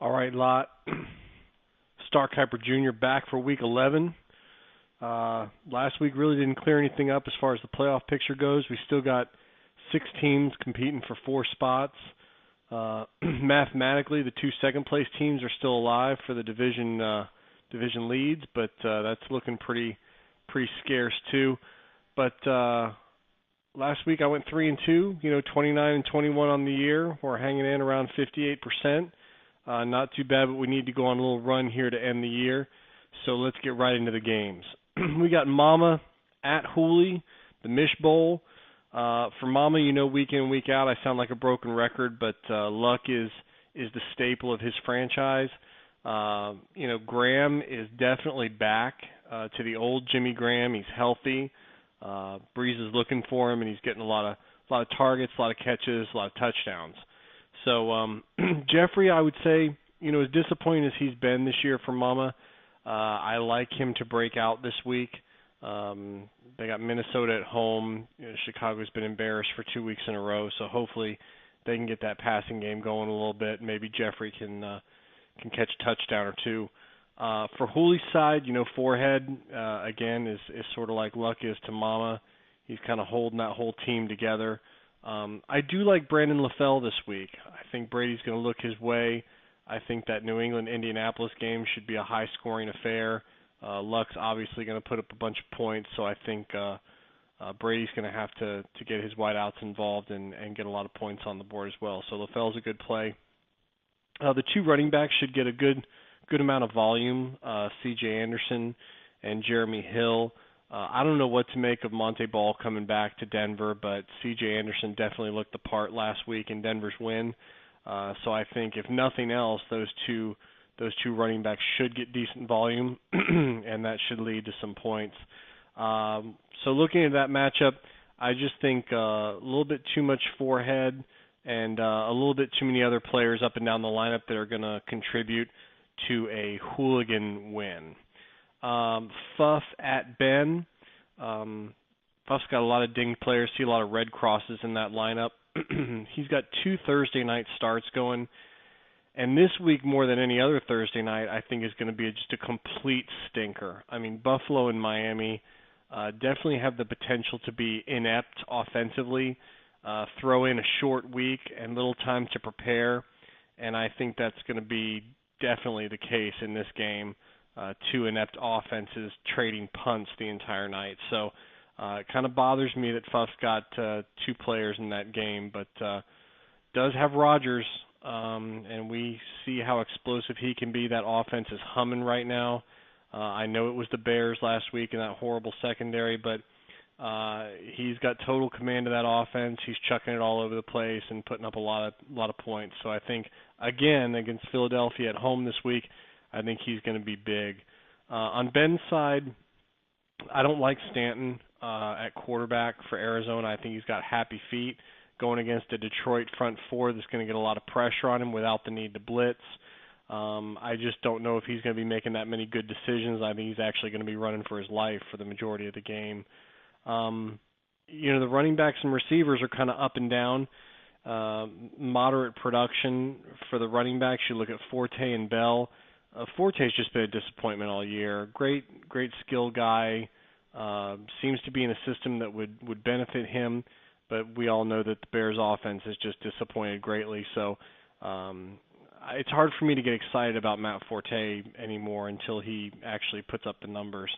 All right, Lot. Stark Hyper Jr. back for Week 11. Last week really didn't clear anything up as far as the playoff picture goes. We still got 6 teams competing for 4 spots. Mathematically, the 2 second-place teams are still alive for the division leads, but that's looking pretty scarce too. But last week I went 3-2. 29-21 on the year. We're hanging in around 58%. Not too bad, but we need to go on a little run here to end the year. So let's get right into the games. We got Mama at Hooley, the Mish Bowl. For Mama, week in, week out, I sound like a broken record, but Luck is the staple of his franchise. Graham is definitely back to the old Jimmy Graham. He's healthy. Breeze is looking for him, and he's getting a lot of targets, a lot of catches, a lot of touchdowns. So Jeffrey, I would say, as disappointing as he's been this year for Mama, I like him to break out this week. They got Minnesota at home. Chicago's been embarrassed for 2 weeks in a row, so hopefully they can get that passing game going a little bit. Maybe Jeffrey can catch a touchdown or two. For Hooley's side, Forehead again is sort of like Luck is to Mama. He's kind of holding that whole team together. I do like Brandon LaFell this week. I think Brady's going to look his way. I think that New England-Indianapolis game should be a high-scoring affair. Luck's obviously going to put up a bunch of points, so I think Brady's going to have to get his wideouts involved and get a lot of points on the board as well. So LaFell's a good play. The 2 running backs should get a good amount of volume, C.J. Anderson and Jeremy Hill. I don't know what to make of Monte Ball coming back to Denver, but C.J. Anderson definitely looked the part last week in Denver's win. So I think if nothing else, those two running backs should get decent volume, and that should lead to some points. So looking at that matchup, I just think a little bit too much Forehead and a little bit too many other players up and down the lineup that are going to contribute to a hooligan win. Fuff at Ben. Fuff's got a lot of dinged players, see a lot of red crosses in that lineup. He's got 2 Thursday night starts going. And this week, more than any other Thursday night, I think is going to be just a complete stinker. I mean, Buffalo and Miami definitely have the potential to be inept offensively, throw in a short week and little time to prepare, and I think that's going to be definitely the case in this game. 2 inept offenses trading punts the entire night. So it kind of bothers me that Fuff's got 2 players in that game, but does have Rodgers. And we see how explosive he can be. That offense is humming right now. I know it was the Bears last week in that horrible secondary, but he's got total command of that offense. He's chucking it all over the place and putting up a lot of points. So I think, again, against Philadelphia at home this week, I think he's going to be big. On Ben's side, I don't like Stanton at quarterback for Arizona. I think he's got happy feet going against a Detroit front 4 that's going to get a lot of pressure on him without the need to blitz. I just don't know if he's going to be making that many good decisions. I think he's actually going to be running for his life for the majority of the game. The running backs and receivers are kind of up and down. Moderate production for the running backs. You look at Forte and Bell. Forte's just been a disappointment all year. Great skill guy. Seems to be in a system that would benefit him. But we all know that the Bears' offense has just disappointed greatly. So it's hard for me to get excited about Matt Forte anymore until he actually puts up the numbers.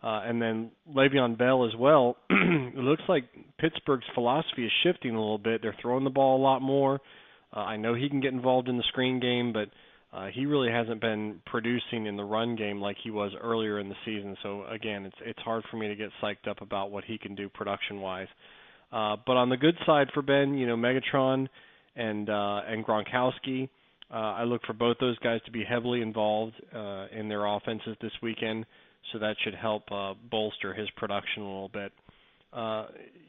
And then Le'Veon Bell as well. It looks like Pittsburgh's philosophy is shifting a little bit. They're throwing the ball a lot more. I know he can get involved in the screen game, but he really hasn't been producing in the run game like he was earlier in the season. So, again, it's hard for me to get psyched up about what he can do production-wise. But on the good side for Ben, Megatron and Gronkowski, I look for both those guys to be heavily involved in their offenses this weekend, so that should help bolster his production a little bit.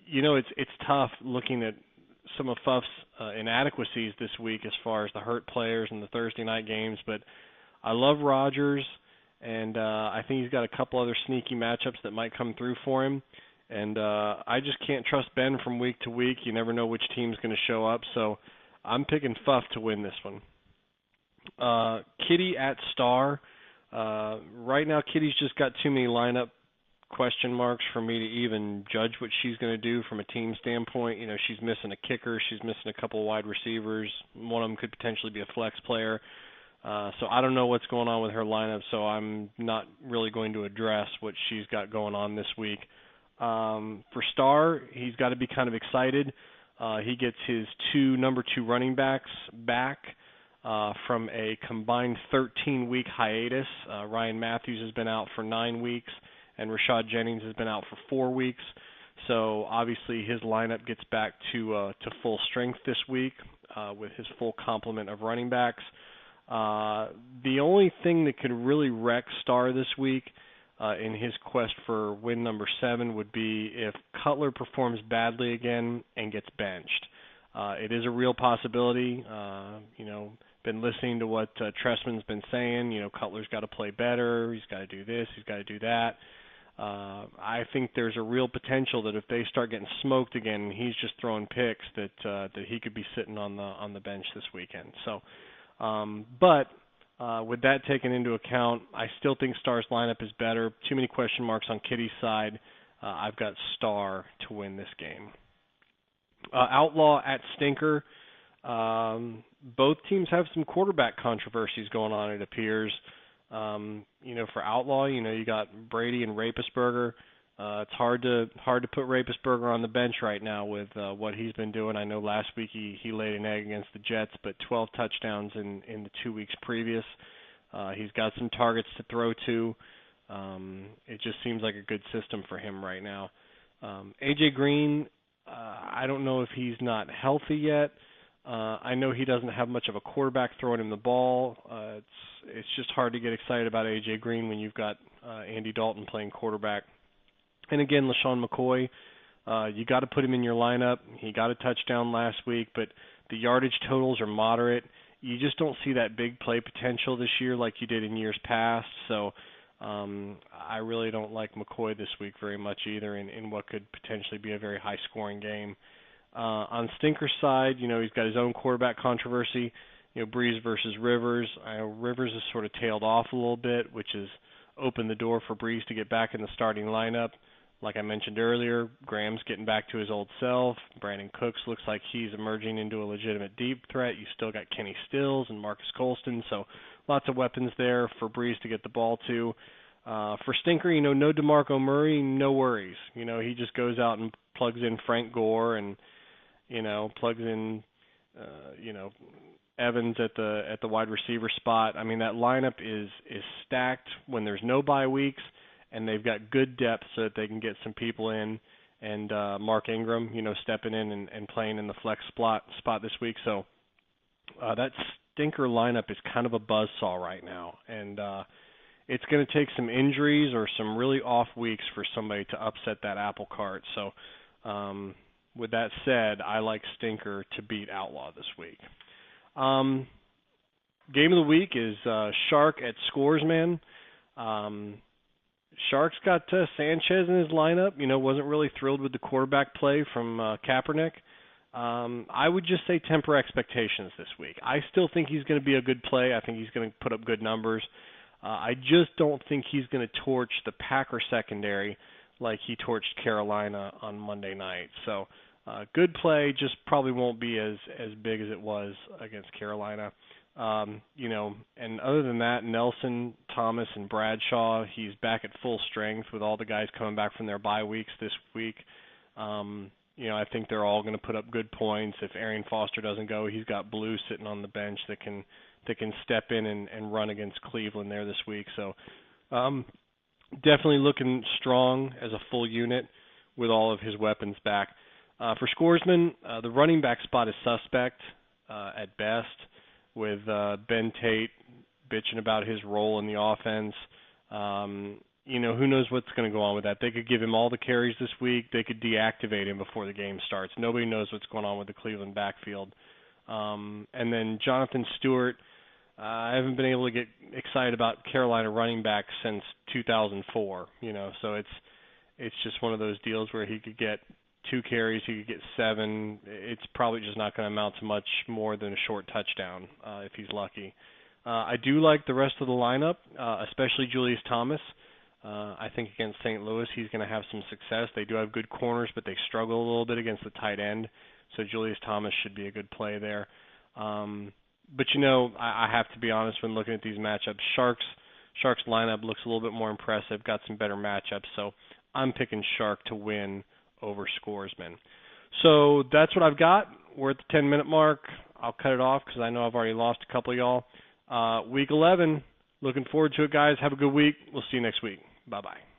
It's tough looking at some of Fuff's inadequacies this week as far as the hurt players and the Thursday night games, but I love Rodgers, and I think he's got a couple other sneaky matchups that might come through for him. And I just can't trust Ben from week to week. You never know which team's going to show up. So I'm picking Fuff to win this one. Kitty at Star. Right now, Kitty's just got too many lineup question marks for me to even judge what she's going to do from a team standpoint. You know, she's missing a kicker. She's missing a couple of wide receivers. One of them could potentially be a flex player. So I don't know what's going on with her lineup, so I'm not really going to address what she's got going on this week. For Star, he's got to be kind of excited. He gets his number two running backs back from a combined 13-week hiatus. Ryan Matthews has been out for 9 weeks, and Rashad Jennings has been out for 4 weeks. So obviously his lineup gets back to full strength this week with his full complement of running backs. The only thing that could really wreck Star this week in his quest for win number 7 would be if Cutler performs badly again and gets benched. It is a real possibility. Been listening to what Trestman's been saying. Cutler's got to play better. He's got to do this. He's got to do that. I think there's a real potential that if they start getting smoked again and he's just throwing picks, that he could be sitting on the bench this weekend. So, but with that taken into account, I still think Star's lineup is better. Too many question marks on Kitty's side. I've got Star to win this game. Outlaw at Stinker. Both teams have some quarterback controversies going on, it appears. For Outlaw, you got Brady and Rapisberger. It's hard to put Rapisberger on the bench right now with what he's been doing. I know last week he laid an egg against the Jets, but 12 touchdowns in the 2 weeks previous. He's got some targets to throw to. It just seems like a good system for him right now. AJ Green, I don't know if he's not healthy yet. I know he doesn't have much of a quarterback throwing him the ball. It's just hard to get excited about AJ Green when you've got Andy Dalton playing quarterback. And again, LaShawn McCoy, you got to put him in your lineup. He got a touchdown last week, but the yardage totals are moderate. You just don't see that big play potential this year like you did in years past. So I really don't like McCoy this week very much either in what could potentially be a very high-scoring game. On Stinker's side, he's got his own quarterback controversy. Breeze versus Rivers. I know Rivers has sort of tailed off a little bit, which has opened the door for Breeze to get back in the starting lineup. Like I mentioned earlier, Graham's getting back to his old self. Brandon Cooks looks like he's emerging into a legitimate deep threat. You still got Kenny Stills and Marcus Colston, so lots of weapons there for Breeze to get the ball to. For Stinker, no DeMarco Murray, no worries. He just goes out and plugs in Frank Gore and plugs in Evans at the wide receiver spot. I mean, that lineup is stacked when there's no bye weeks, and they've got good depth so that they can get some people in. And Mark Ingram, stepping in and playing in the flex spot this week. So that Stinker lineup is kind of a buzzsaw right now, and it's going to take some injuries or some really off weeks for somebody to upset that apple cart. So with that said, I like Stinker to beat Outlaw this week. Game of the week is Shark at Scoresman. Shark's got Sanchez in his lineup. Wasn't really thrilled with the quarterback play from Kaepernick. I would just say temper expectations this week. I still think he's going to be a good play. I think he's going to put up good numbers. I just don't think he's going to torch the Packer secondary like he torched Carolina on Monday night. So good play, just probably won't be as big as it was against Carolina. And other than that, Nelson, Thomas, and Bradshaw, he's back at full strength with all the guys coming back from their bye weeks this week. I think they're all going to put up good points. If Arian Foster doesn't go, he's got Blue sitting on the bench that can step in and run against Cleveland there this week. So definitely looking strong as a full unit with all of his weapons back. For Scoresman, the running back spot is suspect at best, with Ben Tate bitching about his role in the offense. Who knows what's going to go on with that. They could give him all the carries this week. They could deactivate him before the game starts. Nobody knows what's going on with the Cleveland backfield. And then Jonathan Stewart, I haven't been able to get excited about Carolina running backs since 2004. So it's just one of those deals where he could get 2 carries, he could get 7. It's probably just not going to amount to much more than a short touchdown if he's lucky. I do like the rest of the lineup, especially Julius Thomas. I think against St. Louis he's going to have some success. They do have good corners, but they struggle a little bit against the tight end. So Julius Thomas should be a good play there. But, I have to be honest when looking at these matchups. Sharks lineup looks a little bit more impressive, got some better matchups. So I'm picking Shark to win over Scoresman. So that's what I've got. We're at the 10-minute mark. I'll cut it off because I know I've already lost a couple of y'all. Week 11, looking forward to it, guys. Have a good week. We'll see you next week. Bye-bye.